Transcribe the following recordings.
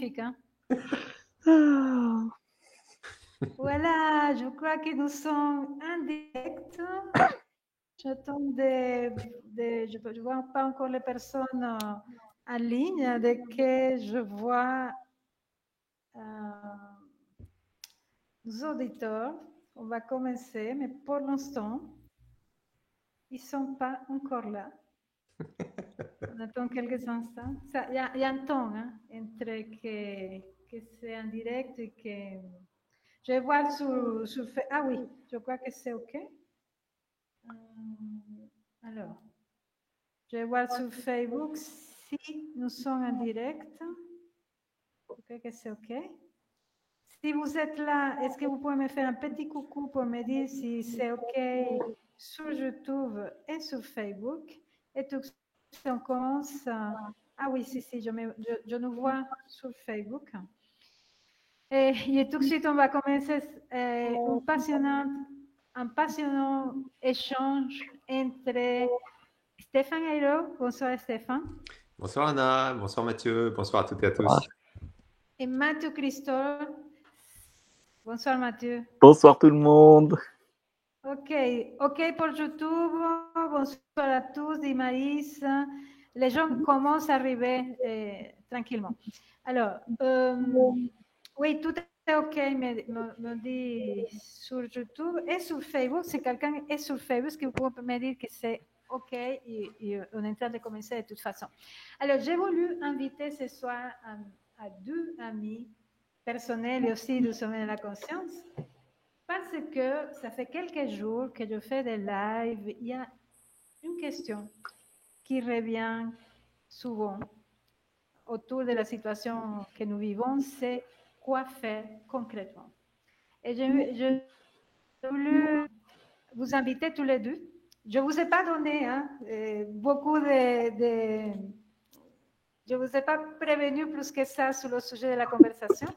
magnifique. Hein? Ah. Voilà, je crois que nous sommes en direct. J'attends je ne vois pas encore les personnes en ligne. Dès que je vois nos auditeurs, on va commencer, mais pour l'instant, ils ne sont pas encore là. On attend quelques instants. Il y a un temps hein, entre que c'est en direct et que... Je vais voir sur Ah oui, je crois que c'est OK. Alors, je vais voir sur Facebook si nous sommes en direct. Je crois que c'est OK. Si vous êtes là, est-ce que vous pouvez me faire un petit coucou pour me dire si c'est OK sur YouTube et sur Facebook? Et tout de suite, on commence. Ah oui, si, je nous vois sur Facebook. Et tout de suite, on va commencer un passionnant échange entre Stéphane Ayrault. Bonsoir Stéphane. Bonsoir Anna, bonsoir Mathieu, bonsoir à toutes et à tous. Et Mathieu Christophe. Bonsoir Mathieu. Bonsoir tout le monde. OK pour YouTube. Bonsoir à tous, dit Maïs. Les gens commencent à arriver tranquillement. Alors, oui, tout est OK, me dit sur YouTube et sur Facebook. Si quelqu'un est sur Facebook, est-ce que vous pouvez me dire que c'est OK et on est en train de commencer de toute façon. Alors, j'ai voulu inviter ce soir à deux amis personnels et aussi du sommet de la conscience parce que ça fait quelques jours que je fais des lives. Il y a une question qui revient souvent autour de la situation que nous vivons, c'est quoi faire concrètement. Et je voulais vous inviter tous les deux. Je ne vous ai pas donné beaucoup de... Je ne vous ai pas prévenu plus que ça sur le sujet de la conversation.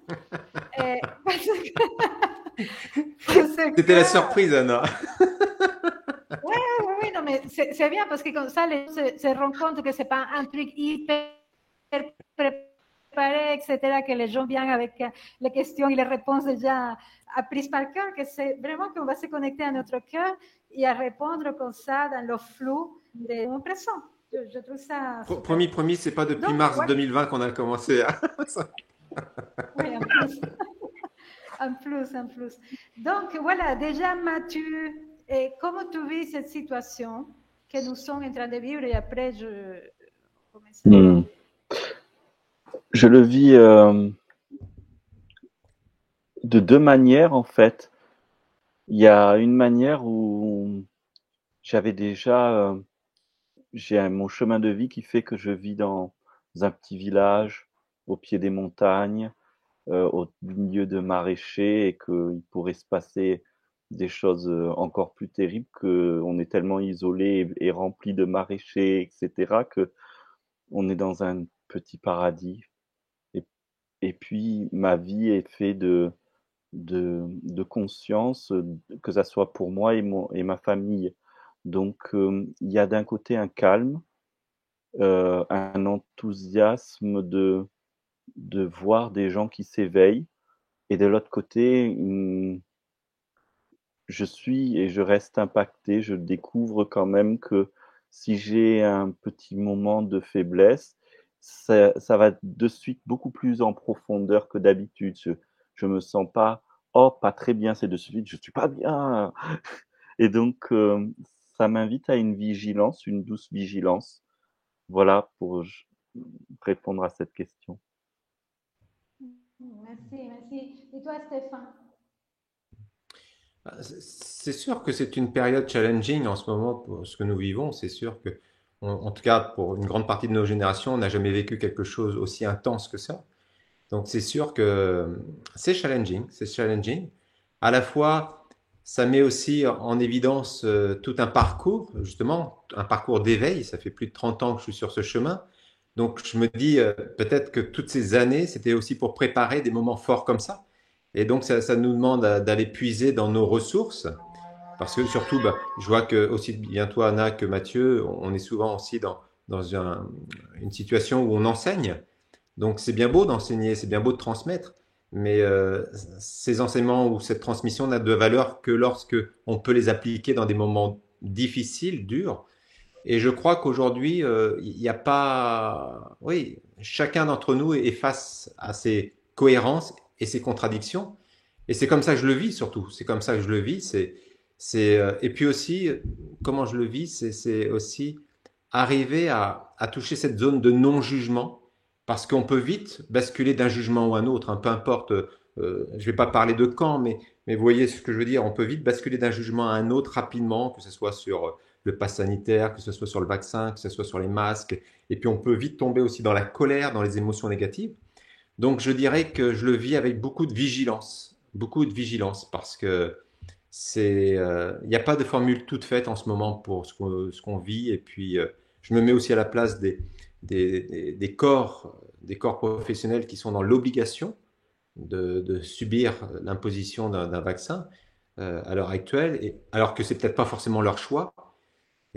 C'était la surprise, Anna. Oui, non, mais c'est bien parce que comme ça, les gens se rendent compte que ce n'est pas un truc hyper préparé, etc., que les gens viennent avec les questions et les réponses déjà apprises par cœur, que c'est vraiment qu'on va se connecter à notre cœur et à répondre comme ça dans le flou de mon présent. Je trouve ça... Promis, c'est pas depuis mars 2020 qu'on a commencé. Oui, en plus. Donc, voilà, déjà, Mathieu, comment tu vis cette situation que nous sommes en train de vivre et après, je commencerai. Je le vis de deux manières, en fait. Il y a une manière où j'avais déjà... j'ai mon chemin de vie qui fait que je vis dans un petit village, au pied des montagnes, au milieu de maraîchers, et qu'il pourrait se passer des choses encore plus terribles, qu'on est tellement isolé et rempli de maraîchers, etc., que on est dans un petit paradis. Et puis, ma vie est faite de conscience, que ça soit pour moi et ma famille. Donc, il y a d'un côté un calme, un enthousiasme de voir des gens qui s'éveillent, et de l'autre côté, je suis et je reste impacté. Je découvre quand même que si j'ai un petit moment de faiblesse, ça va de suite beaucoup plus en profondeur que d'habitude. Je me sens pas, oh, pas très bien, c'est de suite, je suis pas bien. Et donc, ça m'invite à une vigilance, une douce vigilance. Voilà pour répondre à cette question. Merci. Et toi, Stéphane? C'est sûr que c'est une période challenging en ce moment pour ce que nous vivons. C'est sûr que, en tout cas, pour une grande partie de nos générations, on n'a jamais vécu quelque chose aussi intense que ça. Donc, c'est sûr que c'est challenging. C'est challenging. À la fois, ça met aussi en évidence tout un parcours, justement, un parcours d'éveil. Ça fait plus de 30 ans que je suis sur ce chemin. Donc, je me dis peut-être que toutes ces années, c'était aussi pour préparer des moments forts comme ça. Et donc, ça nous demande d'aller puiser dans nos ressources. Parce que surtout, je vois que aussi bien toi, Anna, que Mathieu, on est souvent aussi dans une situation où on enseigne. Donc c'est bien beau d'enseigner, c'est bien beau de transmettre, mais ces enseignements ou cette transmission n'a de valeur que lorsque on peut les appliquer dans des moments difficiles, durs. Et je crois qu'aujourd'hui, il n'y a pas... Oui, chacun d'entre nous est face à ses cohérences et ses contradictions. Et c'est comme ça que je le vis surtout. C'est comme ça que je le vis. Et puis aussi, comment je le vis, c'est aussi arriver à toucher cette zone de non-jugement, parce qu'on peut vite basculer d'un jugement ou un autre, hein, peu importe. Je ne vais pas parler de quand, mais vous voyez ce que je veux dire. On peut vite basculer d'un jugement à un autre rapidement, que ce soit sur le pass sanitaire, que ce soit sur le vaccin, que ce soit sur les masques. Et puis on peut vite tomber aussi dans la colère, dans les émotions négatives. Donc je dirais que je le vis avec beaucoup de vigilance, parce que il n'y a pas de formule toute faite en ce moment pour ce qu'on vit. Et puis je me mets aussi à la place des corps professionnels qui sont dans l'obligation de subir l'imposition d'un vaccin à l'heure actuelle, alors que c'est peut-être pas forcément leur choix.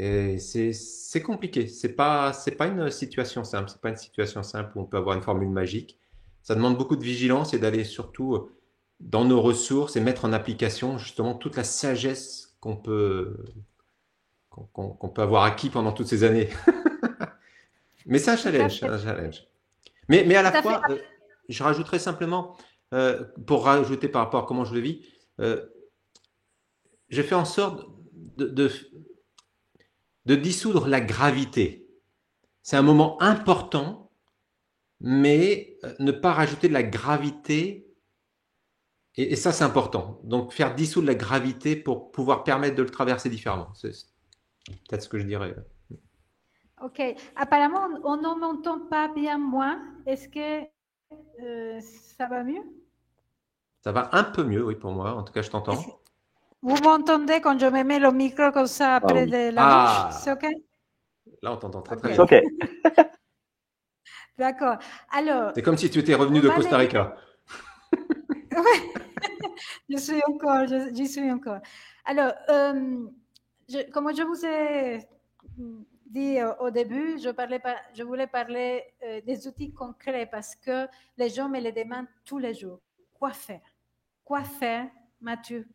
Et c'est compliqué. C'est pas une situation simple. C'est pas une situation simple où on peut avoir une formule magique. Ça demande beaucoup de vigilance et d'aller surtout dans nos ressources et mettre en application justement toute la sagesse qu'on peut avoir acquis pendant toutes ces années. Mais c'est un Tout à challenge, c'est fait. un challenge. Mais à Tout la à fait. fois, je rajouterais simplement, pour rajouter par rapport à comment je le vis, euh, j'ai fait en sorte de, de, de dissoudre la gravité. C'est un moment important, mais ne pas rajouter de la gravité, et ça c'est important. Donc faire dissoudre la gravité pour pouvoir permettre de le traverser différemment. C'est peut-être ce que je dirais. Ok. Apparemment, on ne m'entend pas bien, moi. Est-ce que ça va mieux? Ça va un peu mieux, oui, pour moi. En tout cas, je Est-ce que t'entends. vous m'entendez quand je me mets le micro comme ça Ah près oui. de la bouche? C'est Ah, ok? là, on t'entend très très Ok. bien. Ok. D'accord. Alors, C'est comme si tu étais revenu on de va Costa méditer. Rica. Ouais, j'y suis encore. Alors, comme je vous ai dit au début, je voulais parler des outils concrets parce que les gens me les demandent tous les jours. Quoi faire? Quoi faire, Mathieu?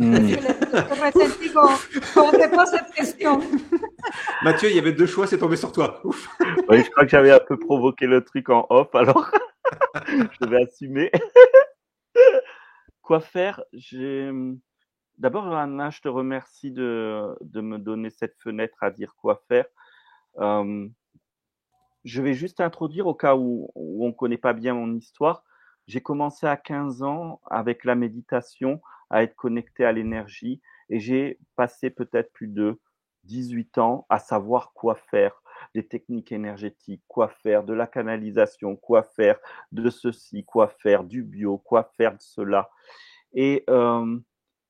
Est-ce Hmm. que le ressenti qu'on te pose cette question? Mathieu, il y avait deux choix, c'est tombé sur toi. Ouf. Oui, je crois que j'avais un peu provoqué le truc en off, alors je vais assumer. Quoi faire? D'abord, Anna, je te remercie de me donner cette fenêtre à dire quoi faire. Euh, Je vais juste introduire au cas où on ne connaît pas bien mon histoire. J'ai commencé à 15 ans avec la méditation, à être connecté à l'énergie, et j'ai passé peut-être plus de 18 ans à savoir quoi faire, des techniques énergétiques, quoi faire, de la canalisation, quoi faire, de ceci, quoi faire, du bio, quoi faire de cela. Et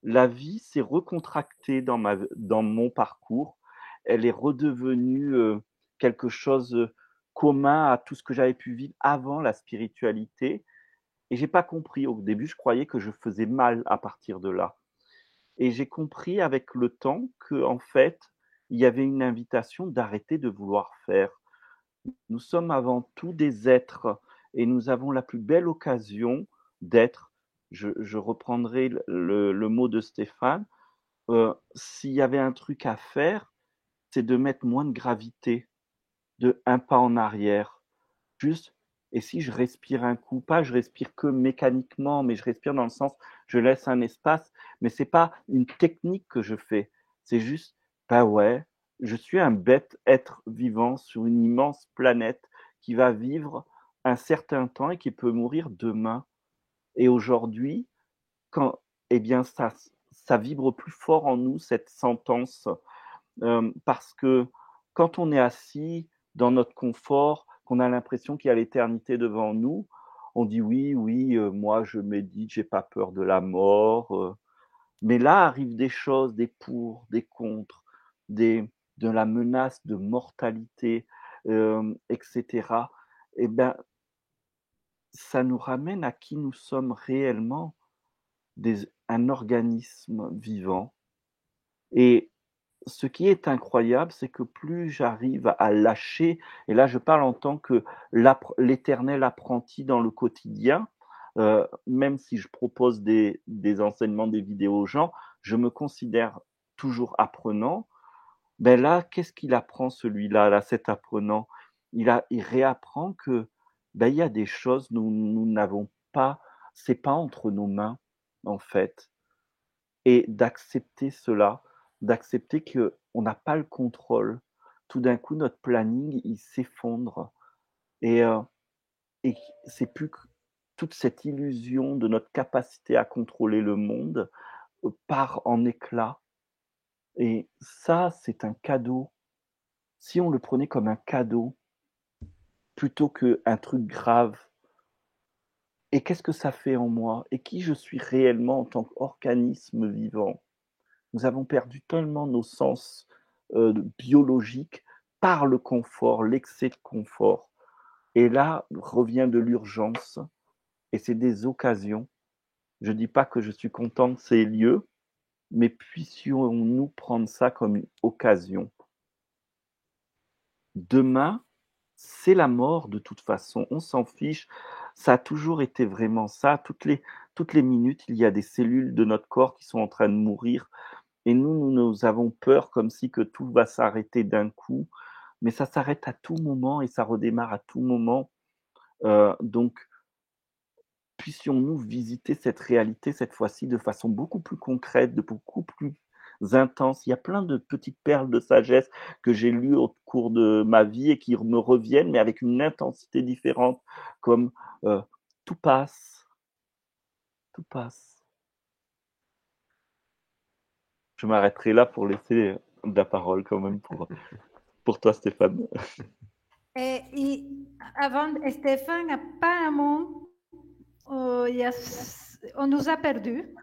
la vie s'est recontractée dans mon parcours. Elle est redevenue quelque chose commun à tout ce que j'avais pu vivre avant la spiritualité. Et j'ai pas compris. Au début, je croyais que je faisais mal à partir de là. Et j'ai compris avec le temps que, en fait, il y avait une invitation d'arrêter de vouloir faire. Nous sommes avant tout des êtres et nous avons la plus belle occasion d'être. Je reprendrai le mot de Stéphane. S'il y avait un truc à faire, c'est de mettre moins de gravité, de un pas en arrière. Juste, et si je respire un coup, pas je respire que mécaniquement, mais je respire dans le sens, je laisse un espace, mais c'est pas une technique que je fais. C'est juste, bah ouais, je suis un bête être vivant sur une immense planète qui va vivre un certain temps et qui peut mourir demain. Et aujourd'hui, quand, eh bien, ça vibre plus fort en nous, cette sentence, parce que quand on est assis dans notre confort, qu'on a l'impression qu'il y a l'éternité devant nous, on dit oui, oui, moi je médite, j'ai pas peur de la mort. Mais là arrivent des choses, des pour, des contre, de la menace de mortalité, etc. Eh bien, ça nous ramène à qui nous sommes réellement, un organisme vivant. Et ce qui est incroyable, c'est que plus j'arrive à lâcher, et là je parle en tant que l'éternel apprenti dans le quotidien, même si je propose des enseignements, des vidéos aux gens, je me considère toujours apprenant. Ben là, qu'est-ce qu'il apprend celui-là, là, cet apprenant? Il réapprend que ben, il y a des choses nous n'avons pas, c'est pas entre nos mains en fait, et d'accepter cela, d'accepter que on n'a pas le contrôle. Tout d'un coup, notre planning il s'effondre et et c'est plus que toute cette illusion de notre capacité à contrôler le monde part en éclats. Et ça, c'est un cadeau. Si on le prenait comme un cadeau, plutôt qu'un truc grave, et qu'est-ce que ça fait en moi? Et qui je suis réellement en tant qu'organisme vivant? Nous avons perdu tellement nos sens biologiques par le confort, l'excès de confort. Et là revient de l'urgence, et c'est des occasions. Je ne dis pas que je suis content de ces lieux, mais puissions-nous prendre ça comme une occasion. Demain, c'est la mort de toute façon, on s'en fiche. Ça a toujours été vraiment ça. Toutes les minutes, il y a des cellules de notre corps qui sont en train de mourir. Et nous avons peur comme si que tout va s'arrêter d'un coup. Mais ça s'arrête à tout moment et ça redémarre à tout moment. Donc, puissions-nous visiter cette réalité cette fois-ci de façon beaucoup plus concrète, de beaucoup plus intense. Il y a plein de petites perles de sagesse que j'ai lues au cours de ma vie et qui me reviennent, mais avec une intensité différente, comme tout passe, tout passe. Je m'arrêterai là pour laisser de la parole quand même pour toi, Stéphane. Et avant, Stéphane, apparemment, on nous a perdus.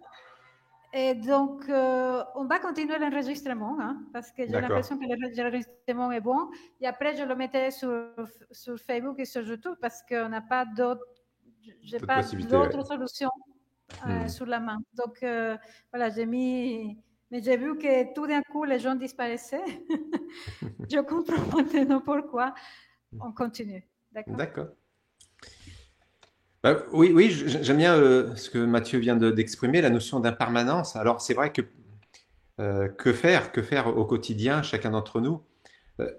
Et donc, on va continuer l'enregistrement, hein, parce que j'ai l'impression que l'enregistrement est bon. Et après, je le mettrai sur Facebook et sur YouTube parce qu'on n'a pas d'autres solutions sur la main. Donc, voilà, mais j'ai vu que tout d'un coup, les gens disparaissaient. Je comprends maintenant pourquoi. On continue. D'accord. Oui, j'aime bien ce que Mathieu vient d'exprimer, la notion d'impermanence. Alors, c'est vrai que faire au quotidien, chacun d'entre nous.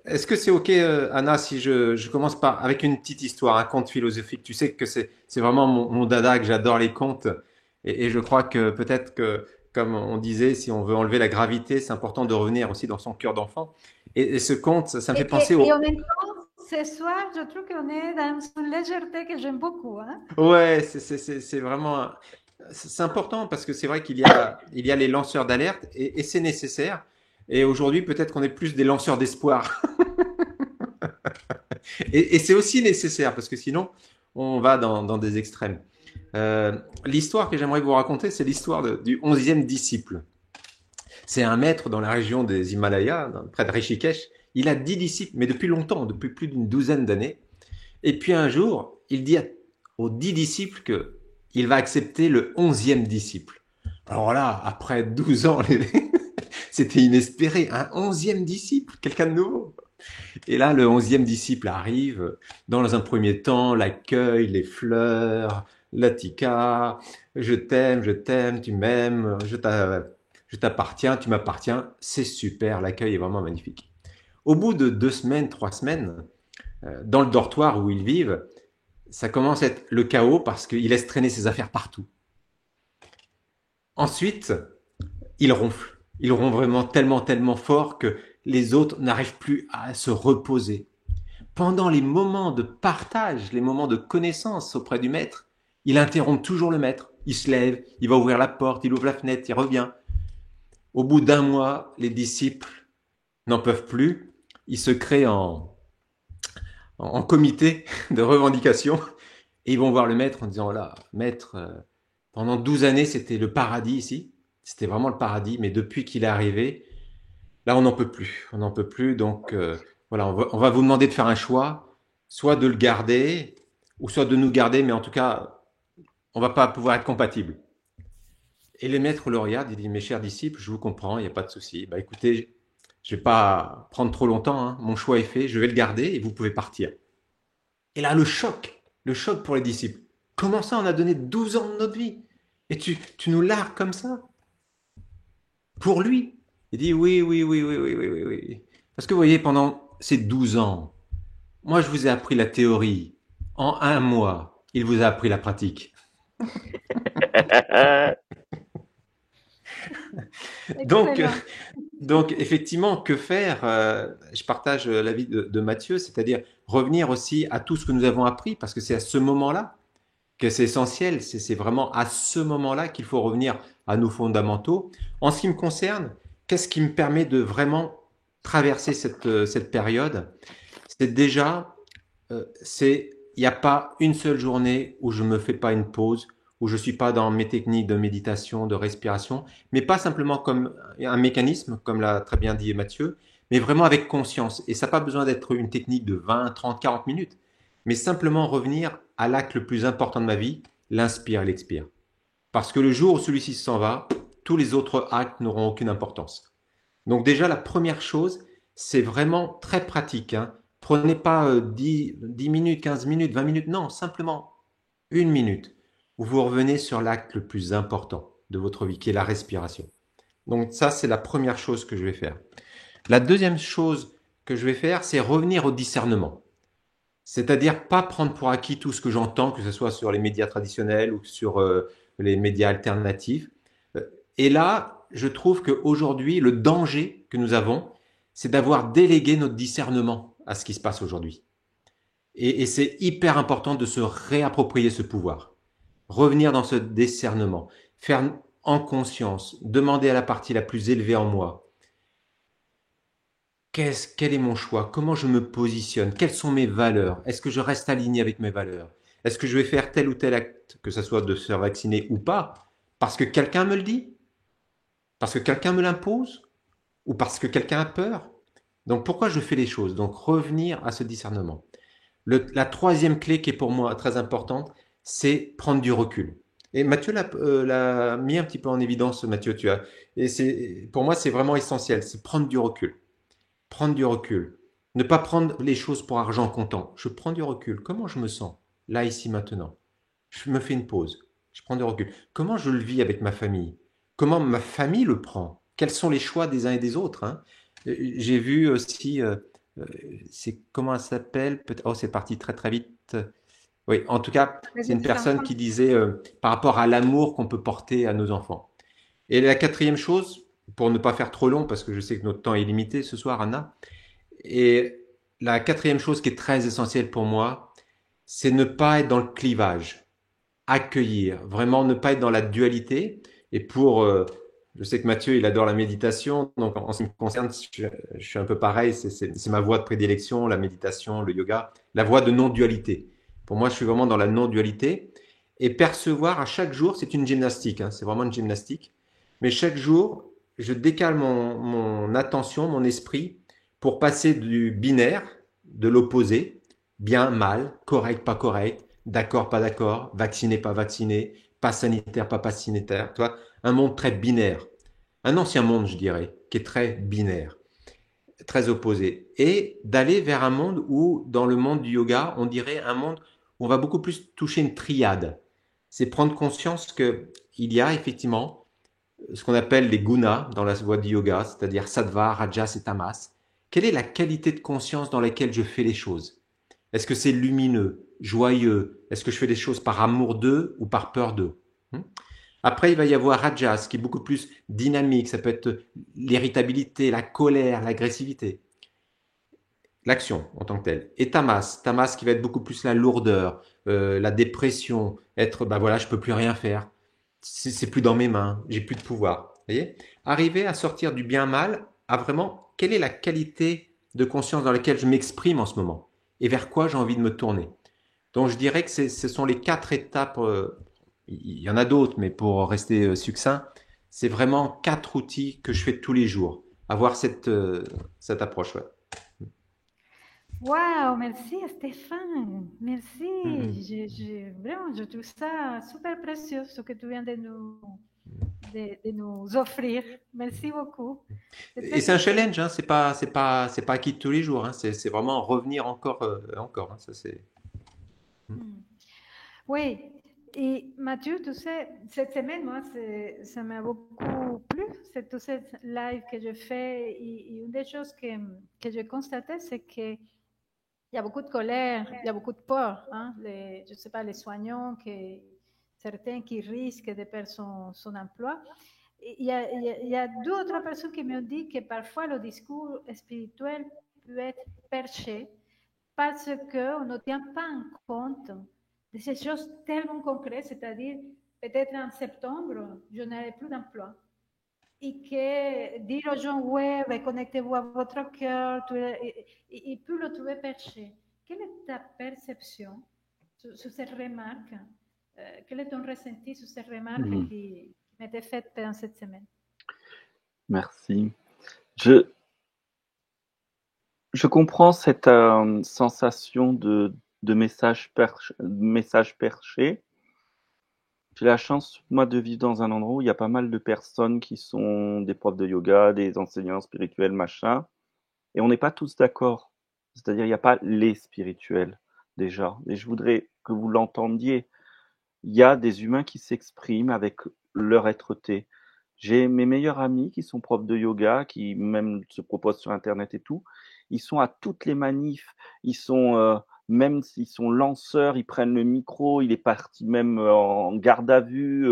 Est-ce que c'est OK, Anna, si je commence avec une petite histoire, un conte philosophique? Tu sais que c'est vraiment mon dada, que j'adore les contes. Et je crois que peut-être que, comme on disait, si on veut enlever la gravité, c'est important de revenir aussi dans son cœur d'enfant. Et ce conte, ça me fait penser au... Et en même temps, ce soir, je trouve qu'on est dans une légèreté que j'aime beaucoup. Hein? Ouais, c'est vraiment... C'est important parce que c'est vrai qu'il y a les lanceurs d'alerte et c'est nécessaire. Et aujourd'hui, peut-être qu'on est plus des lanceurs d'espoir. Et c'est aussi nécessaire parce que sinon, on va dans des extrêmes. L'histoire que j'aimerais vous raconter, c'est l'histoire du 11e disciple. C'est un maître dans la région des Himalayas, près de Rishikesh. Il a 10 disciples, mais depuis longtemps, depuis plus d'une douzaine d'années. Et puis un jour, il dit aux 10 disciples qu'il va accepter le 11e disciple. Alors là, après 12 ans, c'était inespéré. Un 11e disciple, quelqu'un de nouveau. Et là, le 11e disciple arrive. Dans un premier temps, l'accueil, les fleurs, l'atika, je t'aime, tu m'aimes, je t'appartiens, tu m'appartiens. C'est super, l'accueil est vraiment magnifique. Au bout de 2 semaines, 3 semaines, dans le dortoir où ils vivent, ça commence à être le chaos parce qu'il laisse traîner ses affaires partout. Ensuite, il ronfle. Il ronfle vraiment tellement fort que les autres n'arrivent plus à se reposer. Pendant les moments de partage, les moments de connaissance auprès du maître, il interrompt toujours le maître. Il se lève, il va ouvrir la porte, il ouvre la fenêtre, il revient. Au bout d'un mois, les disciples n'en peuvent plus. Ils se créent en comité de revendication et ils vont voir le maître en disant, là, maître, pendant 12 années, c'était le paradis ici. C'était vraiment le paradis, mais depuis qu'il est arrivé, là, on n'en peut plus. On n'en peut plus. Donc, voilà, on va vous demander de faire un choix, soit de le garder, ou soit de nous garder, mais en tout cas, on va pas pouvoir être compatibles. Et le maître le regarde, il dit, mes chers disciples, je vous comprends, il n'y a pas de souci. Bah, écoutez, Je vais pas prendre trop longtemps, hein. Mon choix est fait, je vais le garder et vous pouvez partir. Et là, le choc pour les disciples. Comment ça, on a donné 12 ans de notre vie et tu nous largues comme ça pour lui? Il dit oui, oui, oui, oui, oui, oui, oui, oui. Parce que vous voyez, pendant ces 12 ans, moi, je vous ai appris la théorie. En un mois, il vous a appris la pratique. Donc, Excellent. donc, effectivement, que faire? Je partage l'avis de Mathieu, c'est-à-dire revenir aussi à tout ce que nous avons appris, parce que c'est à ce moment-là que c'est essentiel. C'est vraiment à ce moment-là qu'il faut revenir à nos fondamentaux. En ce qui me concerne, qu'est-ce qui me permet de vraiment traverser cette période? C'est déjà, il n'y a pas une seule journée où je ne me fais pas une pause, où je ne suis pas dans mes techniques de méditation, de respiration, mais pas simplement comme un mécanisme, comme l'a très bien dit Mathieu, mais vraiment avec conscience. Et ça n'a pas besoin d'être une technique de 20, 30, 40 minutes, mais simplement revenir à l'acte le plus important de ma vie, l'inspire et l'expire. Parce que le jour où celui-ci s'en va, tous les autres actes n'auront aucune importance. Donc déjà, la première chose, c'est vraiment très pratique, hein. Prenez pas 10 minutes, 15 minutes, 20 minutes, non, simplement une minute, où vous revenez sur l'acte le plus important de votre vie, qui est la respiration. Donc ça, c'est la première chose que je vais faire. La deuxième chose que je vais faire, c'est revenir au discernement. C'est-à-dire pas prendre pour acquis tout ce que j'entends, que ce soit sur les médias traditionnels ou sur les médias alternatifs. Et là, je trouve qu'aujourd'hui, le danger que nous avons, c'est d'avoir délégué notre discernement à ce qui se passe aujourd'hui. Et c'est hyper important de se réapproprier ce pouvoir. Revenir dans ce discernement, faire en conscience, demander à la partie la plus élevée en moi, quel est mon choix? Comment je me positionne? Quelles sont mes valeurs? Est-ce que je reste aligné avec mes valeurs? Est-ce que je vais faire tel ou tel acte, que ce soit de se faire vacciner ou pas, parce que quelqu'un me le dit? Parce que quelqu'un me l'impose? Ou parce que quelqu'un a peur? Donc pourquoi je fais les choses? Donc revenir à ce discernement. La troisième clé qui est pour moi très importante, c'est prendre du recul. Et Mathieu l'a mis un petit peu en évidence, Mathieu, pour moi, c'est vraiment essentiel, c'est prendre du recul. Prendre du recul. Ne pas prendre les choses pour argent comptant. Je prends du recul. Comment je me sens? Là, ici, maintenant. Je me fais une pause. Je prends du recul. Comment je le vis avec ma famille? Comment ma famille le prend? Quels sont les choix des uns et des autres, hein? J'ai vu aussi, c'est comment elle s'appelle? Oh, c'est parti très très vite. Oui, en tout cas, c'est une personne qui disait par rapport à l'amour qu'on peut porter à nos enfants. Et la quatrième chose, pour ne pas faire trop long, parce que je sais que notre temps est limité ce soir, Anna, et la quatrième chose qui est très essentielle pour moi, c'est ne pas être dans le clivage, accueillir, vraiment ne pas être dans la dualité. Et je sais que Mathieu, il adore la méditation, donc en ce qui me concerne, je suis un peu pareil, c'est ma voie de prédilection, la méditation, le yoga, la voie de non-dualité. Pour moi, je suis vraiment dans la non-dualité. Et percevoir à chaque jour, c'est une gymnastique, hein, c'est vraiment une gymnastique. Mais chaque jour, je décale mon attention, mon esprit, pour passer du binaire, de l'opposé, bien, mal, correct, pas correct, d'accord, pas d'accord, vacciné, pas vacciné, pas sanitaire, pas sanitaire, tu vois, un monde très binaire. Un ancien monde, je dirais, qui est très binaire, très opposé. Et d'aller vers un monde où, dans le monde du yoga, on dirait un monde où on va beaucoup plus toucher une triade. C'est prendre conscience qu'il y a effectivement ce qu'on appelle les gunas dans la voie du yoga, c'est-à-dire sattva, rajas et tamas. Quelle est la qualité de conscience dans laquelle je fais les choses? Est-ce que c'est lumineux, joyeux? Est-ce que je fais les choses par amour d'eux ou par peur d'eux? Après, il va y avoir rajas, qui est beaucoup plus dynamique. Ça peut être l'irritabilité, la colère, l'agressivité, l'action en tant que telle. Et tamas qui va être beaucoup plus la lourdeur, la dépression, être, bah voilà, je peux plus rien faire. C'est plus dans mes mains, j'ai plus de pouvoir. Vous voyez? Arriver à sortir du bien-mal à vraiment quelle est la qualité de conscience dans laquelle je m'exprime en ce moment et vers quoi j'ai envie de me tourner. Donc je dirais que ce sont les 4 étapes, il y en a d'autres, mais pour rester succinct, c'est vraiment 4 outils que je fais tous les jours. Avoir cette approche. Ouais. Wow, merci Stéphane. Merci. Mm-hmm. Vraiment, je trouve ça super précieux ce que tu viens de nous de nous offrir. Merci beaucoup. Et C'était c'est un utile. challenge, hein, c'est pas acquis de tous les jours, hein, c'est vraiment revenir encore, hein, ça c'est. Hmm. Hmm. Oui, et Mathieu, tu sais, cette semaine, moi, ça m'a beaucoup plu, c'est tout ce live que je fais. Et une des choses que j'ai constatées, c'est qu'il y a beaucoup de colère, il y a beaucoup de peur. Hein, je ne sais pas, les soignants, certains qui risquent de perdre son emploi. Et il y a deux autres personnes qui m'ont dit que parfois le discours spirituel peut être perché parce qu'on ne tient pas en compte de ces choses tellement concrètes, c'est-à-dire peut-être en septembre, je n'aurai plus d'emploi. Et que dire aux gens, ouais, ben, connectez-vous à votre cœur, il peut le trouver perché. Quelle est ta perception sur ces remarques? Quel est ton ressenti sur ces remarques Mhm. qui m'étaient faites pendant cette semaine? Merci. Je, je comprends cette sensation de message perché. J'ai la chance, moi, de vivre dans un endroit où il y a pas mal de personnes qui sont des profs de yoga, des enseignants spirituels, machin, et on n'est pas tous d'accord. C'est-à-dire, il n'y a pas les spirituels, déjà. Et je voudrais que vous l'entendiez. Il y a des humains qui s'expriment avec leur être-té. J'ai mes meilleurs amis qui sont profs de yoga, qui même se proposent sur Internet et tout. Ils sont à toutes les manifs. Ils sont, même s'ils sont lanceurs, ils prennent le micro. Il est parti même en garde à vue.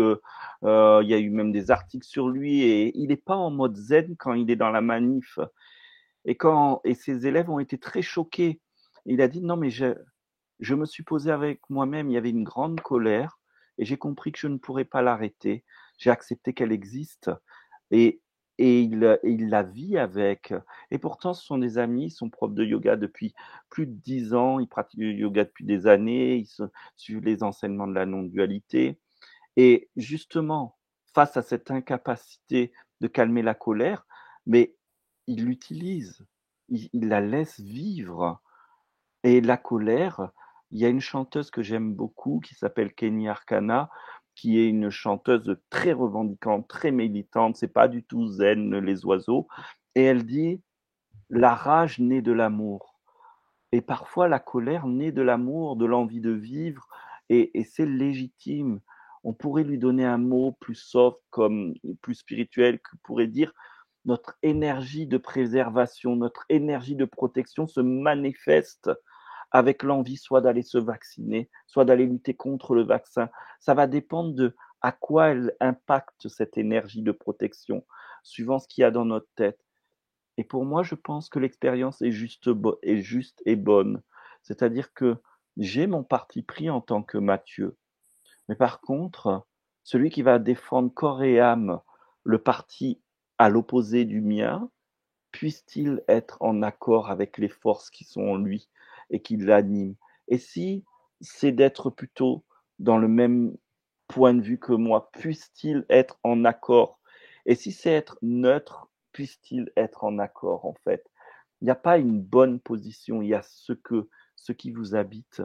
Il y a eu même des articles sur lui et il n'est pas en mode zen quand il est dans la manif. Et ses élèves ont été très choqués. Il a dit non mais je me suis posé avec moi-même, il y avait une grande colère et j'ai compris que je ne pourrais pas l'arrêter. J'ai accepté qu'elle existe et, il la vit avec. Et pourtant, ce sont des amis, ils sont profs de yoga depuis plus de 10 ans, ils pratiquent le yoga depuis des années, suivent les enseignements de la non-dualité. Et justement, face à cette incapacité de calmer la colère, mais ils l'utilisent, ils la laissent vivre. Et la colère, il y a une chanteuse que j'aime beaucoup qui s'appelle Kenny Arcana, qui est une chanteuse très revendicante, très militante, c'est pas du tout zen les oiseaux, et elle dit la rage naît de l'amour. Et parfois la colère naît de l'amour, de l'envie de vivre, et c'est légitime. On pourrait lui donner un mot plus soft, comme plus spirituel, qui pourrait dire notre énergie de préservation, notre énergie de protection se manifeste avec l'envie soit d'aller se vacciner, soit d'aller lutter contre le vaccin. Ça va dépendre de à quoi elle impacte cette énergie de protection, suivant ce qu'il y a dans notre tête. Et pour moi, je pense que l'expérience est juste et bonne. C'est-à-dire que j'ai mon parti pris en tant que Mathieu. Mais par contre, celui qui va défendre corps et âme le parti à l'opposé du mien, puisse-t-il être en accord avec les forces qui sont en lui et qui l'animent. Et si c'est d'être plutôt dans le même point de vue que moi, puisse-t-il être en accord. Et si c'est être neutre, puisse-t-il être en accord, en fait. Il n'y a pas une bonne position, il y a ce qui vous habite.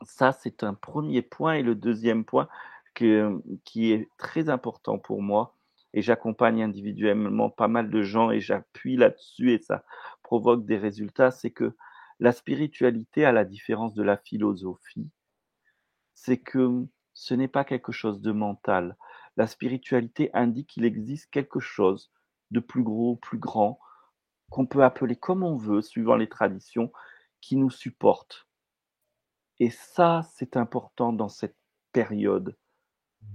Ça, c'est un premier point. Et le deuxième point qui est très important pour moi, et j'accompagne individuellement pas mal de gens et j'appuie là-dessus et ça provoque des résultats, c'est que la spiritualité, à la différence de la philosophie, c'est que ce n'est pas quelque chose de mental. La spiritualité indique qu'il existe quelque chose de plus gros, plus grand, qu'on peut appeler comme on veut, suivant les traditions, qui nous supporte. Et ça, c'est important dans cette période,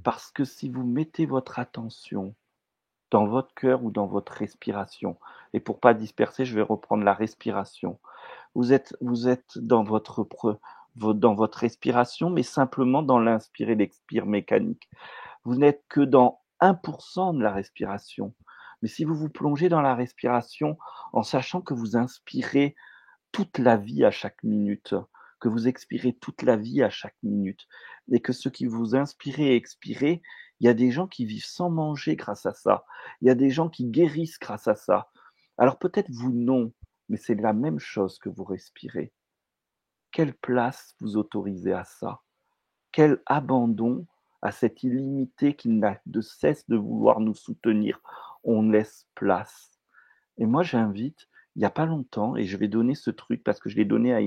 parce que si vous mettez votre attention dans votre cœur ou dans votre respiration, et pour pas disperser, je vais reprendre la respiration. Vous êtes dans votre respiration, mais simplement dans l'inspire et l'expire mécanique. Vous n'êtes que dans 1% de la respiration. Mais si vous vous plongez dans la respiration en sachant que vous inspirez toute la vie à chaque minute, que vous expirez toute la vie à chaque minute, et que ce qui vous inspirez et expirez, il y a des gens qui vivent sans manger grâce à ça, il y a des gens qui guérissent grâce à ça. Alors peut-être vous non, mais c'est la même chose que vous respirez. Quelle place vous autorisez à ça? Quel abandon à cet illimité qui n'a de cesse de vouloir nous soutenir, on laisse place. Et moi, j'invite, il n'y a pas longtemps, et je vais donner ce truc parce que je l'ai donné à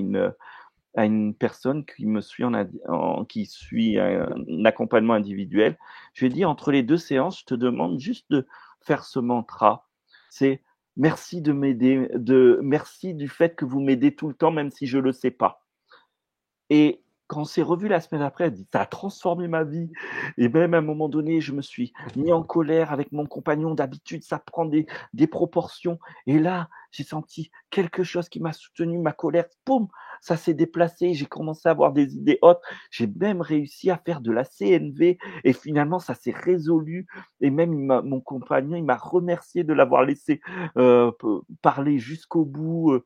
une personne qui me suit qui suit un accompagnement individuel. Je lui ai dit, entre les 2 séances, je te demande juste de faire ce mantra. C'est merci de m'aider, merci du fait que vous m'aidez tout le temps, même si je le sais pas. Et quand on s'est revu la semaine après, elle dit, ça a transformé ma vie. Et même à un moment donné, je me suis mis en colère avec mon compagnon. D'habitude, ça prend des proportions. Et là, j'ai senti quelque chose qui m'a soutenu, ma colère, poum, ça s'est déplacé. J'ai commencé à avoir des idées hautes. J'ai même réussi à faire de la CNV. Et finalement, ça s'est résolu. Et même mon compagnon, il m'a remercié de l'avoir laissé parler jusqu'au bout.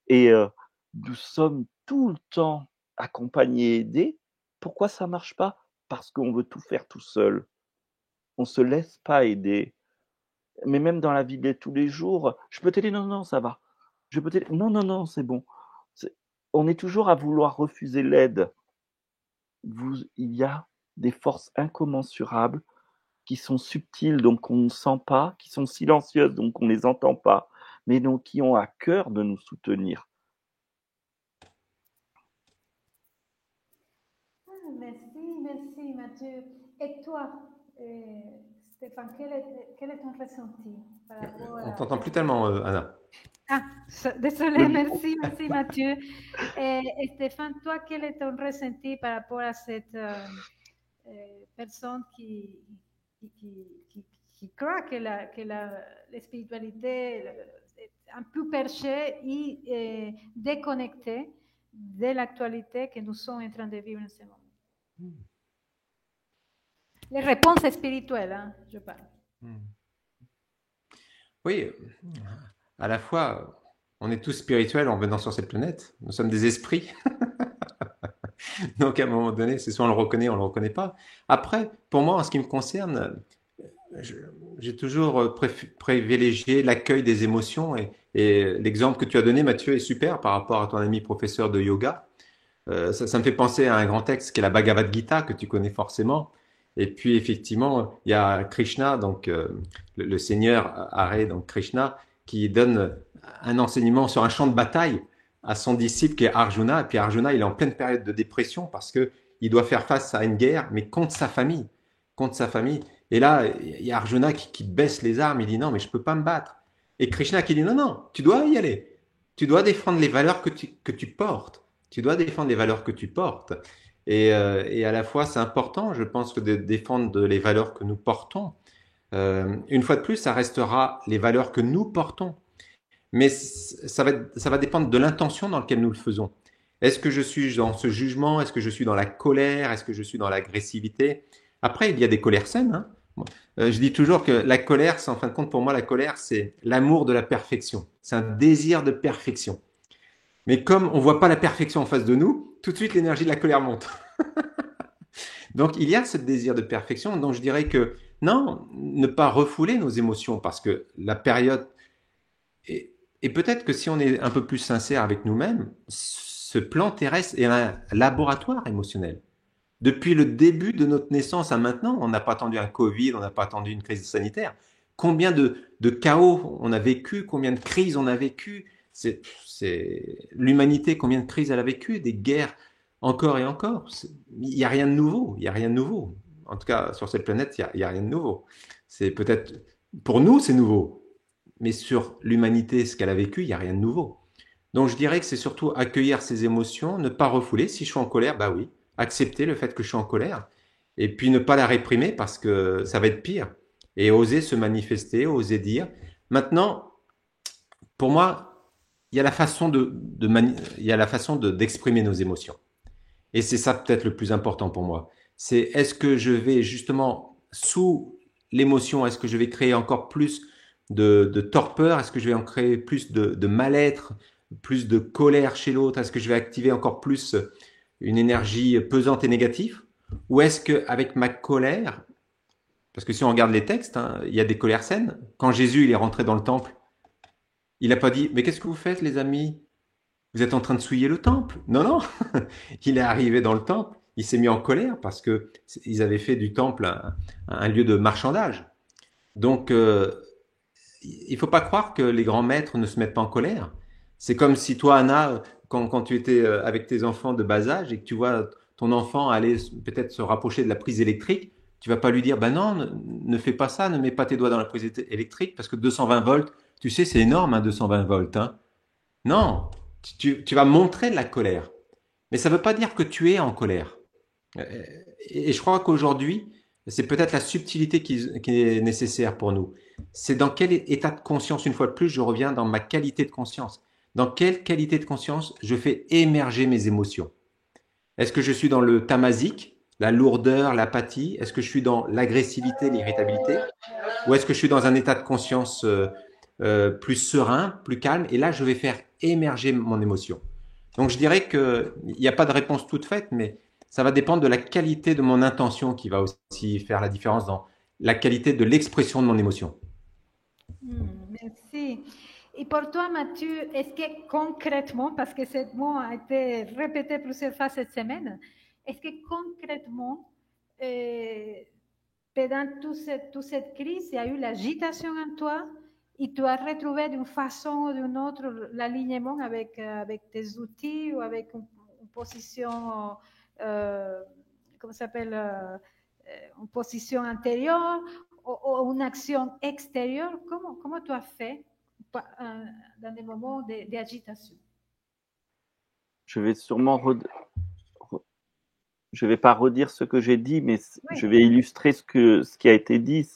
Et nous sommes tout le temps accompagnés et aidés. Pourquoi ça marche pas? Parce qu'on veut tout faire tout seul. On se laisse pas aider. Mais même dans la vie de tous les jours, je peux t'aider? Non, non, ça va. Je peux t'aider? Non, non, non, c'est bon. On est toujours à vouloir refuser l'aide. Il y a des forces incommensurables qui sont subtiles, donc on ne sent pas, qui sont silencieuses, donc on ne les entend pas, mais donc qui ont à cœur de nous soutenir. Merci Mathieu. Et toi, Stéphane, quel est ton ressenti par rapport à... On t'entend plus tellement, Anna. Ah, désolé, merci Mathieu. Et Stéphane, toi, quel est ton ressenti par rapport à cette personne qui croit que la spiritualité est un peu perchée et déconnectée de l'actualité que nous sommes en train de vivre en ce moment? Les réponses spirituelles, hein, je parle. Oui, à la fois, on est tous spirituels en venant sur cette planète. Nous sommes des esprits. Donc, à un moment donné, c'est soit on le reconnaît, on le reconnaît pas. Après, pour moi, en ce qui me concerne, j'ai toujours privilégié l'accueil des émotions et l'exemple que tu as donné, Mathieu, est super par rapport à ton ami professeur de yoga. Ça me fait penser à un grand texte qui est la Bhagavad Gita, que tu connais forcément. Et puis, effectivement, il y a Krishna, donc le Seigneur Hare, donc Krishna, qui donne un enseignement sur un champ de bataille à son disciple qui est Arjuna. Et puis Arjuna, il est en pleine période de dépression parce que il doit faire face à une guerre, mais contre sa famille. Contre sa famille. Et là, il y a Arjuna qui baisse les armes, il dit non, mais je peux pas me battre. Et Krishna qui dit non, non, tu dois y aller. Tu dois défendre les valeurs que tu portes. Tu dois défendre les valeurs que tu portes. Et à la fois, c'est important, je pense, que de défendre les valeurs que nous portons. Une fois de plus, ça restera les valeurs que nous portons. Mais ça va dépendre de l'intention dans laquelle nous le faisons. Est-ce que je suis dans ce jugement? Est-ce que je suis dans la colère? Est-ce que je suis dans l'agressivité? Après, il y a des colères saines. Hein. Je dis toujours que la colère, en fin de compte, pour moi, la colère, c'est l'amour de la perfection. C'est un désir de perfection. Mais comme on ne voit pas la perfection en face de nous, tout de suite, l'énergie de la colère monte. Donc, il y a ce désir de perfection. Donc, je dirais que non, ne pas refouler nos émotions parce que la période... Et peut-être que si on est un peu plus sincère avec nous-mêmes, ce plan terrestre est un laboratoire émotionnel. Depuis le début de notre naissance à maintenant, on n'a pas attendu un Covid, on n'a pas attendu une crise sanitaire. Combien de chaos on a vécu, combien de crises on a vécu, c'est l'humanité, combien de crises elle a vécu, des guerres encore et encore. Il n'y a rien de nouveau, il n'y a rien de nouveau. En tout cas, sur cette planète, il n'y a rien de nouveau. C'est peut-être, pour nous, c'est nouveau. Mais sur l'humanité, ce qu'elle a vécu, il n'y a rien de nouveau. Donc je dirais que c'est surtout accueillir ses émotions, ne pas refouler. Si je suis en colère, bah oui, accepter le fait que je suis en colère. Et puis ne pas la réprimer parce que ça va être pire. Et oser se manifester, oser dire. Maintenant, pour moi, il y a la façon d'exprimer nos émotions. Et c'est ça peut-être le plus important pour moi. C'est est-ce que je vais justement, sous l'émotion, est-ce que je vais créer encore plus de torpeur? Est-ce que je vais en créer plus de mal-être, plus de colère chez l'autre? Est-ce que je vais activer encore plus une énergie pesante et négative? Ou est-ce qu'avec ma colère, parce que si on regarde les textes, hein, il y a des colères saines. Quand Jésus il est rentré dans le temple, il n'a pas dit « Mais qu'est-ce que vous faites les amis? Vous êtes en train de souiller le temple ?» Non, non. Il est arrivé dans le temple, il s'est mis en colère parce que ils avaient fait du temple un lieu de marchandage. Donc, il faut pas croire que les grands maîtres ne se mettent pas en colère. C'est comme si toi, Anna, quand tu étais avec tes enfants de bas âge et que tu vois ton enfant aller peut-être se rapprocher de la prise électrique, tu vas pas lui dire, ben non, ne fais pas ça, ne mets pas tes doigts dans la prise électrique parce que 220 volts, tu sais, c'est énorme, hein, 220 volts. Hein. Non, tu vas montrer de la colère. Mais ça ne veut pas dire que tu es en colère. Et je crois qu'aujourd'hui, c'est peut-être la subtilité qui est nécessaire pour nous. C'est dans quel état de conscience, une fois de plus, je reviens dans ma qualité de conscience. Dans quelle qualité de conscience je fais émerger mes émotions? Est-ce que je suis dans le tamasique, la lourdeur, l'apathie? Est-ce que je suis dans l'agressivité, l'irritabilité? Ou est-ce que je suis dans un état de conscience plus serein, plus calme? Et là, je vais faire émerger mon émotion. Donc, je dirais qu'il n'y a pas de réponse toute faite, mais ça va dépendre de la qualité de mon intention qui va aussi faire la différence dans la qualité de l'expression de mon émotion. Merci. Et pour toi, Mathieu, est-ce que concrètement, parce que ce mot a été répété plusieurs fois cette semaine, est-ce que concrètement, pendant toute cette crise, il y a eu l'agitation en toi et tu as retrouvé d'une façon ou d'une autre l'alignement avec tes outils ou avec une position, comment ça s'appelle, une position intérieure ou une action extérieure? Comment tu as fait dans des moments d'agitation? Je vais sûrement je vais pas redire ce que j'ai dit, mais Oui. je vais illustrer ce qui a été dit.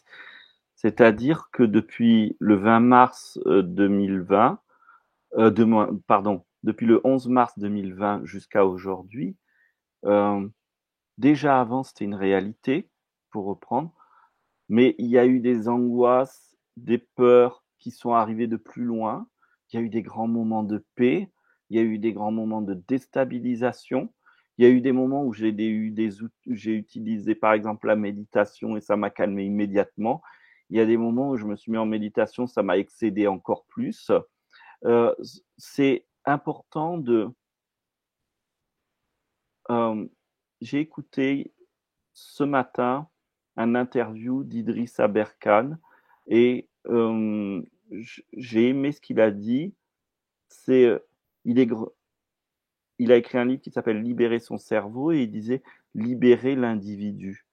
C'est-à-dire que depuis le 20 mars 2020, depuis le 11 mars 2020 jusqu'à aujourd'hui, déjà avant c'était une réalité, pour reprendre, mais il y a eu des angoisses, des peurs qui sont arrivées de plus loin. Il y a eu des grands moments de paix, il y a eu des grands moments de déstabilisation. Il y a eu des moments où j'ai utilisé par exemple la méditation et ça m'a calmé immédiatement. Il y a des moments où je me suis mis en méditation, ça m'a excédé encore plus. C'est important de... j'ai écouté ce matin un interview d'Idriss Aberkan et j'ai aimé ce qu'il a dit. Il a écrit un livre qui s'appelle Libérer son cerveau et il disait libérer l'individu.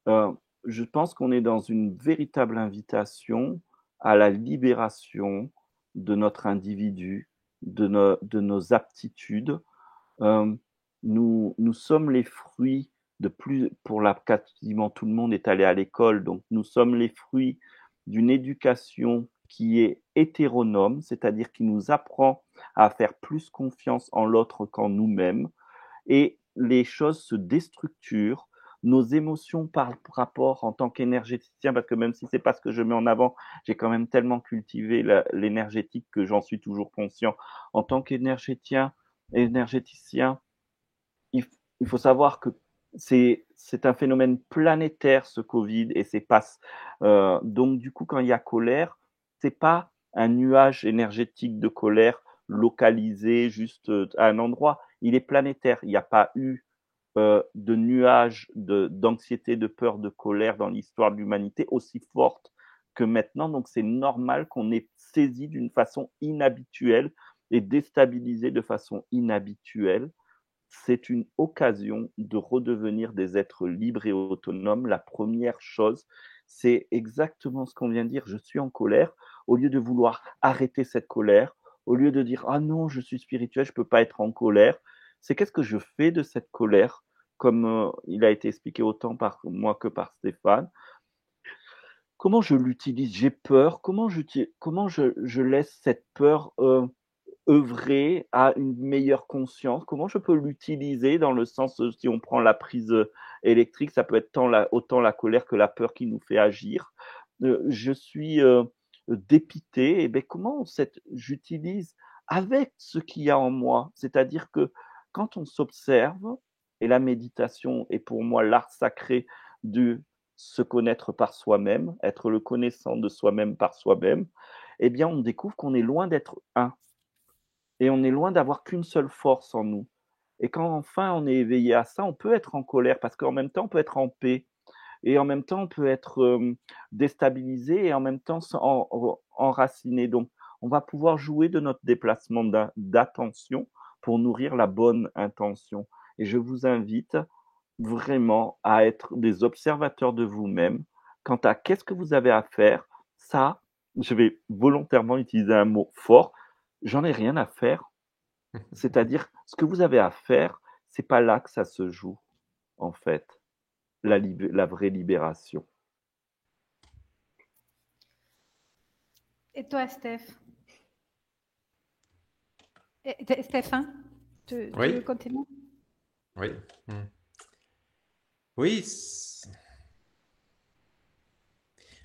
Je pense qu'on est dans une véritable invitation à la libération de notre individu, de nos aptitudes. Nous sommes les fruits quasiment tout le monde est allé à l'école, donc nous sommes les fruits d'une éducation qui est hétéronome, c'est-à-dire qui nous apprend à faire plus confiance en l'autre qu'en nous-mêmes, et les choses se déstructurent. Nos émotions par rapport en tant qu'énergéticien, parce que même si c'est pas ce que je mets en avant, j'ai quand même tellement cultivé l'énergétique que j'en suis toujours conscient. En tant qu'énergéticien, il faut savoir que c'est un phénomène planétaire, ce Covid, et c'est pas. Donc, du coup, quand il y a colère, c'est pas un nuage énergétique de colère localisé juste à un endroit. Il est planétaire. Il n'y a pas eu de nuage d'anxiété, de peur, de colère dans l'histoire de l'humanité aussi forte que maintenant. Donc, c'est normal qu'on ait saisi d'une façon inhabituelle et déstabilisé de façon inhabituelle. C'est une occasion de redevenir des êtres libres et autonomes. La première chose, c'est exactement ce qu'on vient de dire. Je suis en colère. Au lieu de vouloir arrêter cette colère, au lieu de dire ah non, je suis spirituel, je ne peux pas être en colère, c'est qu'est-ce que je fais de cette colère, comme il a été expliqué autant par moi que par Stéphane. Comment je l'utilise? J'ai peur. Comment je laisse cette peur œuvrer à une meilleure conscience? Comment je peux l'utiliser dans le sens, si on prend la prise électrique, ça peut être autant la colère que la peur qui nous fait agir. Je suis dépité, et bien comment j'utilise avec ce qu'il y a en moi? C'est-à-dire que quand on s'observe, et la méditation est pour moi l'art sacré de se connaître par soi-même, être le connaissant de soi-même par soi-même, eh bien on découvre qu'on est loin d'être un. Et on est loin d'avoir qu'une seule force en nous. Et quand enfin on est éveillé à ça, on peut être en colère parce qu'en même temps, on peut être en paix et en même temps, on peut être, déstabilisé et en même temps enraciné. Donc on va pouvoir jouer de notre déplacement d'attention pour nourrir la bonne intention et je vous invite vraiment à être des observateurs de vous-même quant à qu'est-ce que vous avez à faire. Ça, je vais volontairement utiliser un mot fort, j'en ai rien à faire. C'est-à-dire, ce que vous avez à faire, c'est pas là que ça se joue, en fait, la vraie libération. Et toi, Steph? Stéphane, tu Oui, continues? oui. Oui,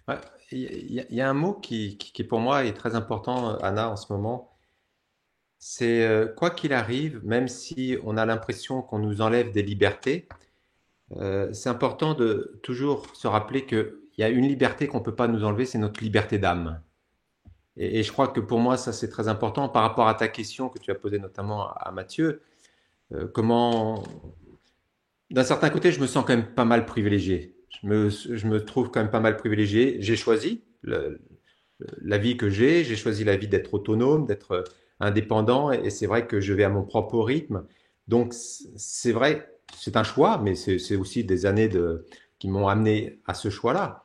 ouais, il y a un mot qui pour moi est très important, Anna, en ce moment. C'est quoi qu'il arrive, même si on a l'impression qu'on nous enlève des libertés, c'est important de toujours se rappeler qu'il y a une liberté qu'on ne peut pas nous enlever, c'est notre liberté d'âme. Et je crois que pour moi, ça c'est très important par rapport à ta question que tu as posée notamment à Mathieu. Comment, d'un certain côté, je me sens quand même pas mal privilégié. Je me trouve quand même pas mal privilégié. J'ai choisi la vie que j'ai choisi la vie d'être autonome, d'être indépendant, et c'est vrai que je vais à mon propre rythme. Donc c'est vrai, c'est un choix, mais c'est aussi des années qui m'ont amené à ce choix-là.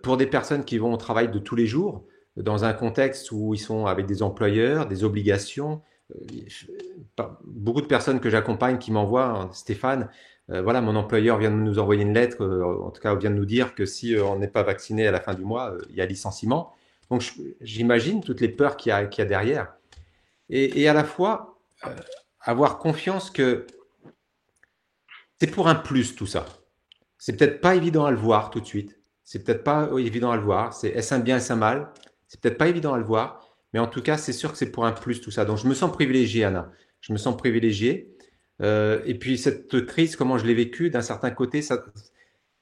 Pour des personnes qui vont au travail de tous les jours, dans un contexte où ils sont avec des employeurs, des obligations, beaucoup de personnes que j'accompagne qui m'envoient, hein, Stéphane, voilà, mon employeur vient de nous envoyer une lettre, en tout cas, vient de nous dire que si on n'est pas vacciné à la fin du mois, il y a licenciement. Donc, j'imagine toutes les peurs qu'il y a derrière. Et à la fois, avoir confiance que c'est pour un plus tout ça. C'est peut-être pas évident à le voir tout de suite. C'est peut-être pas évident à le voir. Est-ce un bien, est-ce un mal? C'est peut-être pas évident à le voir. Mais en tout cas, c'est sûr que c'est pour un plus tout ça. Donc, je me sens privilégié, Anna. Je me sens privilégié. Et puis, cette crise, comment je l'ai vécue, d'un certain côté,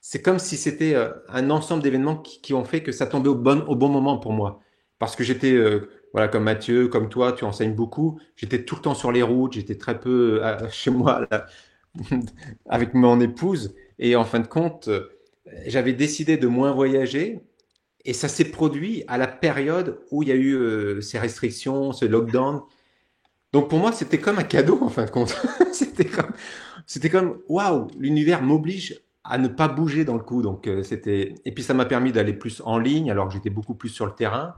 c'est comme si c'était un ensemble d'événements qui ont fait que ça tombait au bon moment pour moi. Parce que j'étais, voilà, comme Mathieu, comme toi, tu enseignes beaucoup. J'étais tout le temps sur les routes. J'étais très peu chez moi là, avec mon épouse. Et en fin de compte, j'avais décidé de moins voyager. Et ça s'est produit à la période où il y a eu ces restrictions, ce lockdown. Donc pour moi, c'était comme un cadeau en fin de compte. C'était comme, waouh, l'univers m'oblige à ne pas bouger dans le coup. Donc c'était, et puis ça m'a permis d'aller plus en ligne, alors que j'étais beaucoup plus sur le terrain.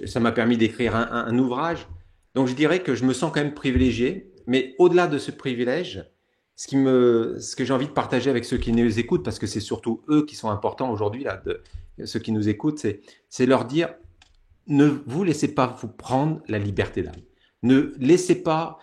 Ça m'a permis d'écrire un ouvrage. Donc je dirais que je me sens quand même privilégié. Mais au-delà de ce privilège, ce que j'ai envie de partager avec ceux qui nous écoutent, parce que c'est surtout eux qui sont importants aujourd'hui, là, ceux qui nous écoutent, c'est leur dire, ne vous laissez pas vous prendre la liberté d'âme. Ne laissez pas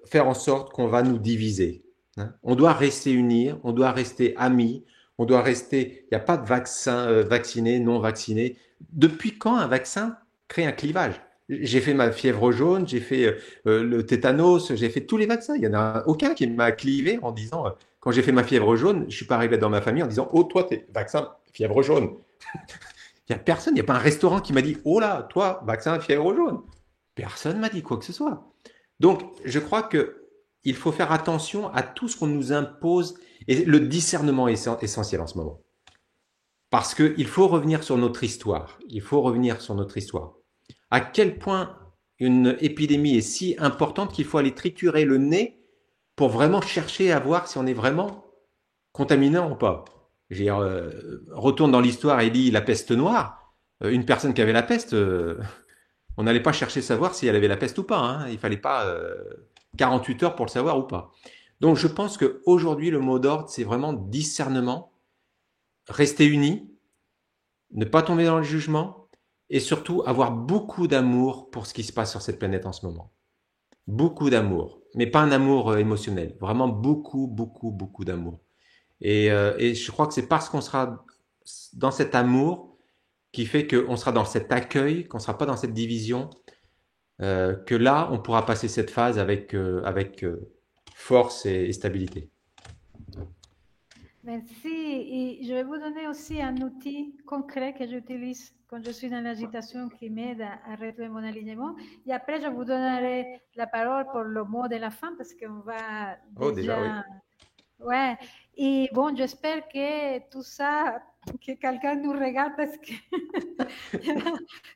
faire en sorte qu'on va nous diviser. Hein. On doit rester unis, on doit rester amis, on doit rester. Il n'y a pas de vaccin vacciné, non vacciné. Depuis quand un vaccin crée un clivage? J'ai fait ma fièvre jaune, j'ai fait le tétanos, j'ai fait tous les vaccins. Il n'y en a aucun qui m'a clivé en disant, quand j'ai fait ma fièvre jaune, je ne suis pas arrivé dans ma famille en disant, oh, toi, t'es vaccin fièvre jaune. Il n'y a personne, il n'y a pas un restaurant qui m'a dit, oh là, toi, vaccin fièvre jaune. Personne m'a dit quoi que ce soit. Donc, je crois qu'il faut faire attention à tout ce qu'on nous impose et le discernement est essentiel en ce moment. Parce qu'il faut revenir sur notre histoire. Il faut revenir sur notre histoire. À quel point une épidémie est si importante qu'il faut aller triturer le nez pour vraiment chercher à voir si on est vraiment contaminant ou pas. Retourne dans l'histoire et lit la peste noire. Une personne qui avait la peste, on n'allait pas chercher à savoir si elle avait la peste ou pas. Hein. Il fallait pas 48 heures pour le savoir ou pas. Donc je pense qu'aujourd'hui, le mot d'ordre, c'est vraiment discernement, rester unis, ne pas tomber dans le jugement et surtout avoir beaucoup d'amour pour ce qui se passe sur cette planète en ce moment. Beaucoup d'amour, mais pas un amour émotionnel, vraiment beaucoup, beaucoup, beaucoup d'amour. Et je crois que c'est parce qu'on sera dans cet amour qui fait qu'on sera dans cet accueil, qu'on ne sera pas dans cette division, que là, on pourra passer cette phase avec force et stabilité. Merci. Et je vais vous donner aussi un outil concret que j'utilise quand je suis dans l'agitation qui m'aide à retrouver mon alignement. Et après, je vous donnerai la parole pour le mot de la fin parce qu'on va Oh, déjà, oui. déjà. Ouais. Et bon, j'espère que tout ça, que quelqu'un nous regarde parce que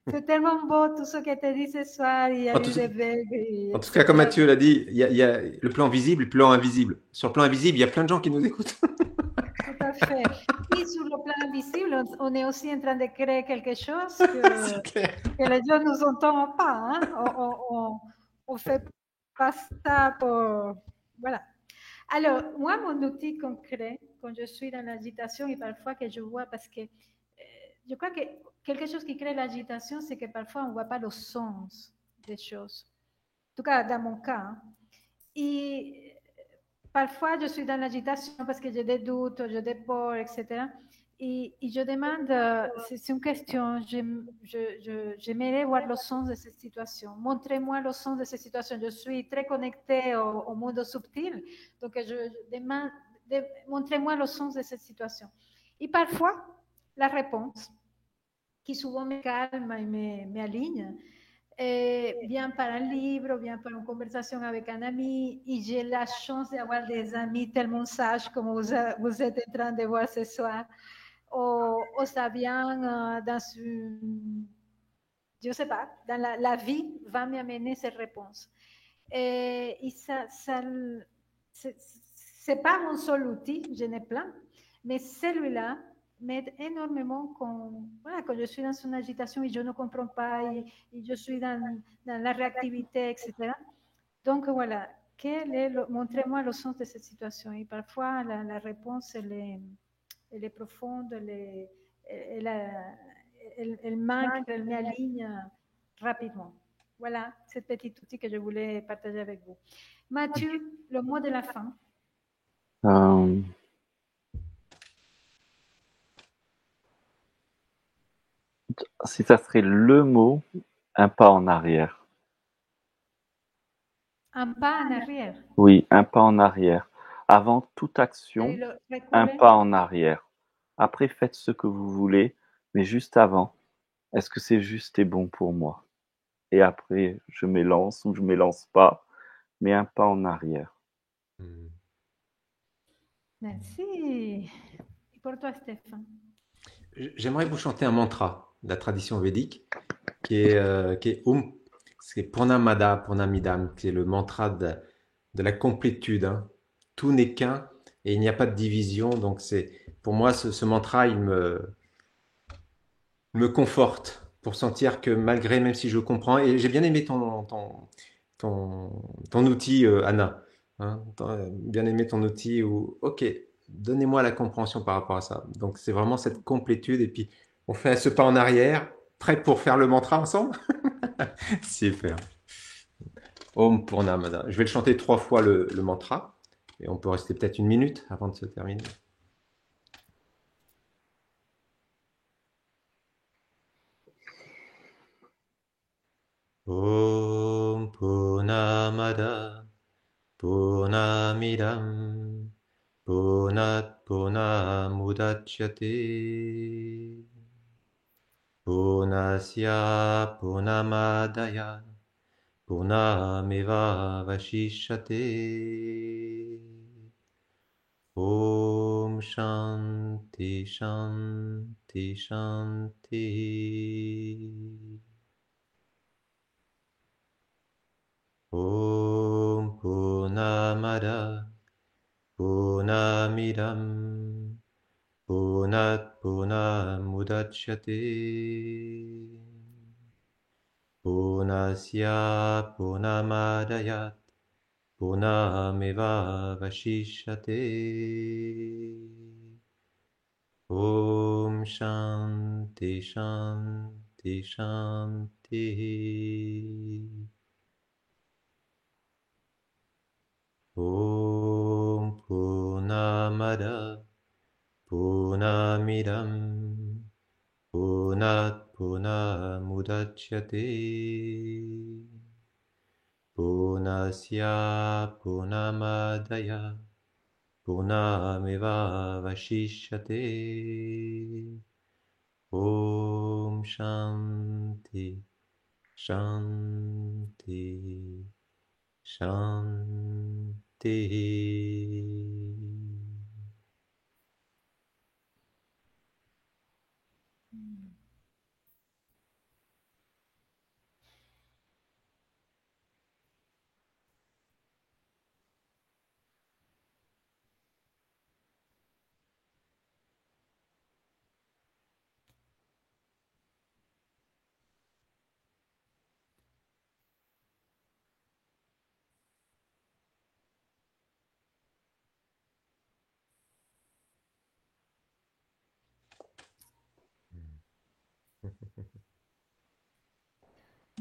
c'est tellement beau tout ce que tu dit ce soir. Il y a En tout, eu des belles, en tout cas, comme etc. Mathieu l'a dit, il y a le plan visible et le plan invisible. Sur le plan invisible, il y a plein de gens qui nous écoutent. Tout à fait. Et sur le plan invisible, on est aussi en train de créer quelque chose C'est clair. que les gens ne nous entendent pas. Hein? On fait pas ça pour. Voilà. Alors, moi, mon outil concret, quand je suis dans l'agitation et parfois que je vois, parce que je crois que quelque chose qui crée l'agitation, c'est que parfois on ne voit pas le sens des choses. En tout cas, dans mon cas. Hein. Et parfois, je suis dans l'agitation parce que j'ai des doutes, j'ai des peurs, etc. Et je demande, c'est une question, j'aimerais voir le sens de cette situation. Montrez-moi le sens de cette situation. Je suis très connectée au monde subtil, donc je demande, montrez-moi le sens de cette situation. Et parfois, la réponse, qui souvent me calme et m'aligne, bien par un livre, bien par une conversation avec un ami. Et j'ai la chance d'avoir des amis tellement sages comme vous êtes en train de voir ce soir. Ou ça vient dans une, je ne sais pas, dans la vie va m'amener ces réponses. Et ça c'est pas un seul outil, j'en ai plein, mais celui-là m'aide énormément voilà, quand je suis dans une agitation et je ne comprends pas et je suis dans la réactivité, etc. Donc voilà, montrez-moi le sens de cette situation. Et parfois, la réponse, elle est profonde, elle manque, elle m'aligne rapidement. Voilà, ce petit outil que je voulais partager avec vous. Mathieu, le mot de la fin. Euh, si ça serait le mot, un pas en arrière. Un pas en arrière. Oui, un pas en arrière. Avant toute Allez, action, le un reculer. pas en arrière. Après, faites ce que vous voulez, mais juste avant, est-ce que c'est juste et bon pour moi? Et après, je m'élance ou je m'élance pas, mais un pas en arrière. Merci. Et pour toi, Stéphane? J'aimerais vous chanter un mantra de la tradition védique qui est c'est Purnamada Purnamidam, qui est le mantra de la complétude. Hein. Tout n'est qu'un et il n'y a pas de division. Donc c'est pour moi ce mantra, me conforte pour sentir que malgré, même si je comprends, et j'ai bien aimé ton, ton outil, Anna. Hein, bien aimé ton outil où, ok, donnez-moi la compréhension par rapport à ça. Donc c'est vraiment cette complétude et puis on fait ce pas en arrière, prêt pour faire le mantra ensemble. Super. Om Purnamada. Je vais le chanter 3 fois le mantra et on peut rester peut-être une minute avant de se terminer. Om Purnamada Purnamidam Purnat Purnamudachyate Purnasya Purnamadaya Purnameva Vashishate Om Shanti Shanti Shanti Om Purnamada Purnamidam Purnat Purnamudachyate Purnasya Purnamadayat Purnameva Vashishate Om Shanti Shanti Shanti Om Purnamada Purnamidam Purnat Purnamudachyate Purnasya Purnamadaya Purnameva Vashishyate. Om Shanti, Shanti, Shanti.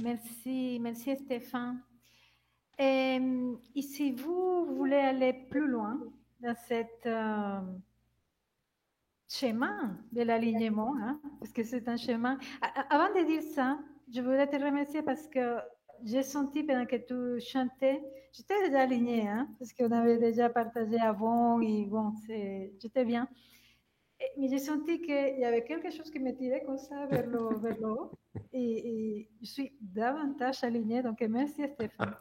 Merci, merci Stéphane. Et si vous voulez aller plus loin dans cette chemin de l'alignement, hein, parce que c'est un chemin. Avant de dire ça, je voudrais te remercier parce que j'ai senti pendant que tu chantais, j'étais déjà alignée, hein, parce qu'on avait déjà partagé avant et bon, j'étais bien. Mais j'ai senti qu'il y avait quelque chose qui me tirait comme ça vers le haut et je suis davantage alignée, donc merci Stéphane.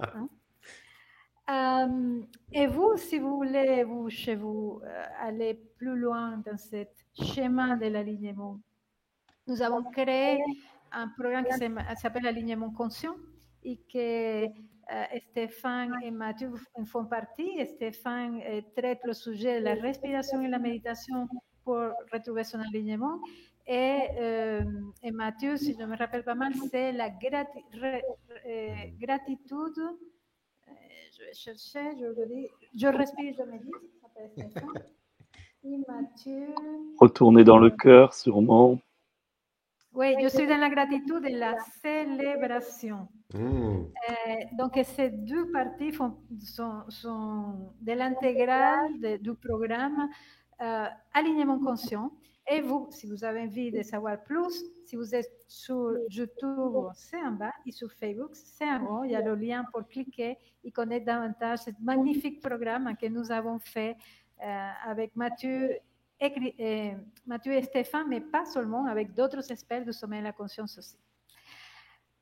Hein. Et vous, si vous voulez, chez vous, aller plus loin dans ce schéma de l'alignement, nous avons créé un programme qui s'appelle Alignement conscient et que Stéphane et Mathieu en font partie. Stéphane traite le sujet de la respiration et la méditation pour retrouver son alignement. Et Mathieu, si je me rappelle pas mal, c'est la gratitude. Je vais chercher, je le dis. Je respire, je médite. Ça s'appelle Stéphane. Et Mathieu. Retourner dans le cœur, sûrement. Oui, je suis dans la gratitude et la célébration. Donc, ces deux parties sont de l'intégrale du programme Alignement conscient. Et vous, si vous avez envie de savoir plus, si vous êtes sur YouTube, c'est en bas, et sur Facebook, c'est en haut. Il y a le lien pour cliquer et connaître davantage ce magnifique programme que nous avons fait avec Mathieu et Stéphane, mais pas seulement, avec d'autres experts du sommeil et la conscience aussi.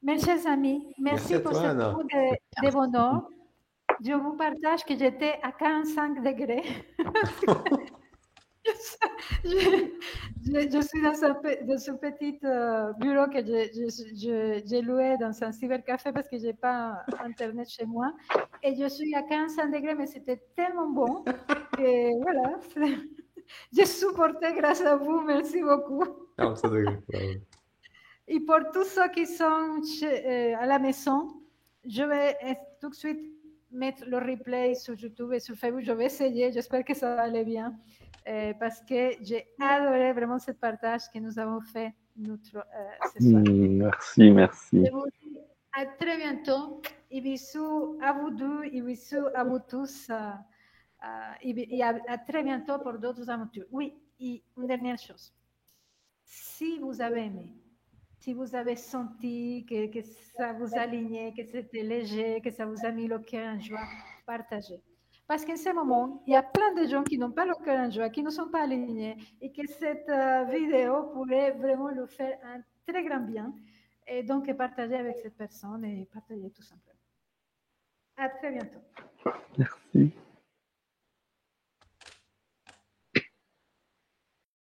Mes chers amis, merci pour ce moment de bonheur. Je vous partage que j'étais à 45 degrés. je suis dans ce petit bureau que j'ai loué dans un cybercafé parce que je n'ai pas Internet chez moi. Et je suis à 45 degrés, mais c'était tellement bon que voilà, j'ai supporté grâce à vous. Merci beaucoup. 45 degrés. Et pour tous ceux qui sont à la maison, je vais tout de suite mettre le replay sur YouTube et sur Facebook. Je vais essayer, j'espère que ça va aller bien, parce que j'ai adoré vraiment ce partage que nous avons fait ce soir. Merci. Je vous dis à très bientôt. Et bisous à vous deux et bisous à vous tous. Et à très bientôt pour d'autres aventures. Oui, et une dernière chose. Si vous avez aimé, si vous avez senti que ça vous alignait, que c'était léger, que ça vous a mis le cœur en joie, partagez. Parce qu'en ce moment, il y a plein de gens qui n'ont pas le cœur en joie, qui ne sont pas alignés, et que cette vidéo pourrait vraiment leur faire un très grand bien. Et donc, partagez avec cette personne et partagez tout simplement. À très bientôt. Merci.